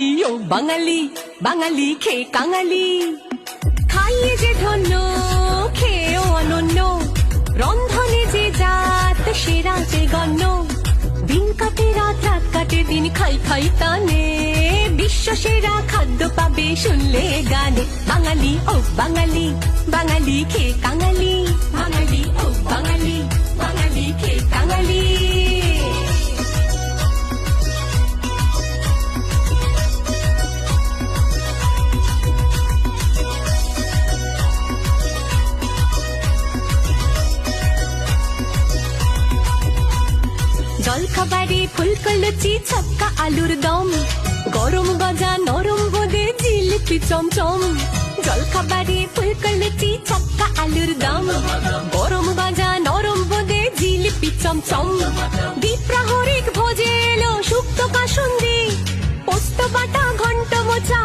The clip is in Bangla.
ও বাঙালি বাঙালি খেয়ে কাঙালি, খাইয়ে যে ধন্য খেয়েও অনন্য, রন্ধনে যে জাত সেরা যে গণ্য, দিন কাটে রাত রাত কাটে দিন খাই খাই টানে, বিশ্ব সেরা খাদ্য পাবে শুনলে গানে। বাঙালি ও বাঙালি বাঙালি খেয়ে কাঙালি, বাঙালি ও বাঙালি বাঙালি খেয়ে কাঙালি। জলখাবারে ফুলকো লুচি ছক্কা আলুর দম, গরম গজা নরম বোঁদে জিলিপি চমচম। জলখাবারে ফুলকো লুচি ছক্কা আলুর দম, গরম গজা নরম বোঁদে জিলিপি চমচম। দ্বিপ্রাহরিক ভোজে এলো শুক্তো কাসুন্দি, পোস্ত বাটা ঘন্ট মোচা